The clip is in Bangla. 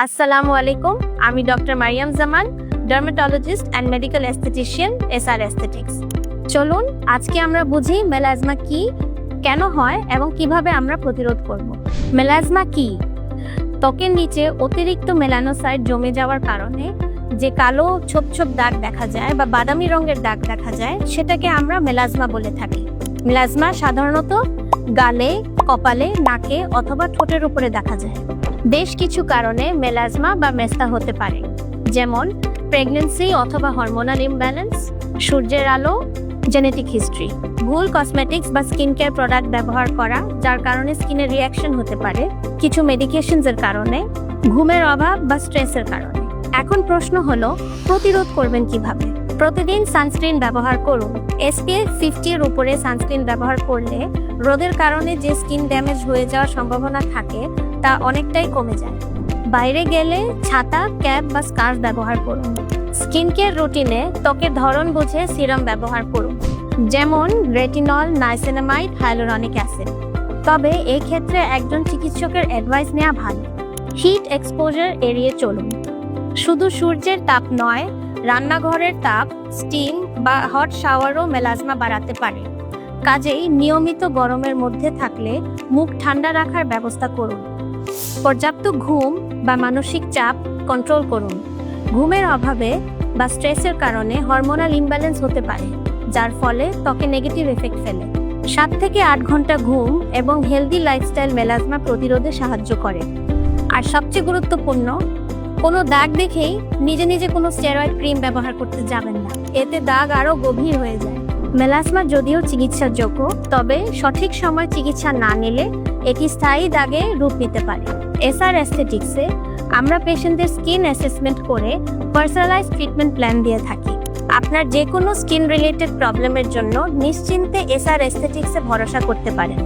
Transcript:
আসসালামু আলাইকুম, আমি doctor Mariam Zaman, dermatologist and medical aesthetician, SR aesthetics. চলুন আজকে আমরা বুঝি মেলাজমা কি, কেন হয় এবং কিভাবে আমরা প্রতিরোধ করব। মেলাজমা কি? ত্বকের নিচে অতিরিক্ত মেলানোসাইট জমে যাওয়ার কারণে যে কালো ছোপ ছোপ দাগ দেখা যায় বা বাদামি রঙের দাগ দেখা যায়, সেটাকে আমরা মেলাজমা বলে থাকি। মেলাজমা সাধারণত গালে, কপালে, নাকে অথবা ঠোঁটের উপরে দেখা যায়। বেশ কিছু কারণে মেলাজমা বা মেস্তা হতে পারে, যেমন প্রেগন্যান্সি অথবা হরমোনাল ইমব্যালেন্স, সূর্যের আলো, জেনেটিক হিস্ট্রি, ভুল কসমেটিক্স বা স্কিন কেয়ার প্রোডাক্ট ব্যবহার করা যার কারণে স্কিনের রিয়াকশন হতে পারে, কিছু মেডিকেশনসের কারণে, ঘুমের অভাব বা স্ট্রেসের কারণে। এখন প্রশ্ন হলো, প্রতিরোধ করবেন কিভাবে? প্রতিদিন সানস্ক্রিন ব্যবহার করুন। SPF 50 এর উপরে সানস্ক্রিন ব্যবহার করলে রোদের কারণে যে স্কিন ড্যামেজ হয়ে যাওয়ার সম্ভাবনা থাকে তা অনেকটাই কমে যায়। বাইরে গেলে ছাতা, ক্যাপ বা স্কার্ফ ব্যবহার করুন। স্কিন কেয়ার রুটিনে ত্বকের ধরন বুঝে সিরাম ব্যবহার করুন, যেমন রেটিনল, নাইসিনামাইড, হাইলুরনিক অ্যাসিড। তবে এই ক্ষেত্রে একজন চিকিৎসকের অ্যাডভাইস নেওয়া ভালো। হিট এক্সপোজার এড়িয়ে চলুন। শুধু সূর্যের তাপ নয়, রান্নাঘরের তাপ, স্টিম বা হট শাওয়ারও মেলাজমা বাড়াতে পারে। কাজেই নিয়মিত গরমের মধ্যে থাকলে মুখ ঠান্ডা রাখার ব্যবস্থা করুন। পর্যাপ্ত ঘুম বা মানসিক চাপ কন্ট্রোল করুন। ঘুমের অভাবে বা স্ট্রেসের কারণে হরমোনাল ইমব্যালেন্স হতে পারে, যার ফলে ত্বকে নেগেটিভ এফেক্ট ফেলে। 7 থেকে 8 ঘন্টা ঘুম এবং হেলদি লাইফস্টাইল মেলাজমা প্রতিরোধে সাহায্য করে। আর সবচেয়ে গুরুত্বপূর্ণ, কোনো দাগ দেখেই নিজে নিজে কোনো স্টেরয়েড ক্রিম ব্যবহার করতে যাবেন না, এতে দাগ আরও গভীর হয়ে যায়। মেলাজমা যদিও চিকিৎসাযোগ্য, তবে সঠিক সময় চিকিৎসা না নিলে এটি স্থায়ী দাগে রূপ নিতে পারে। এসআর এস্থেটিক্সে আমরা পেশেন্টদের স্কিন অ্যাসেসমেন্ট করে পার্সোনালাইজড ট্রিটমেন্ট প্ল্যান দিয়ে থাকি। আপনার যে কোনো স্কিন রিলেটেড প্রবলেমের জন্য নিশ্চিন্তে এসআর এস্থেটিক্সে ভরসা করতে পারেন।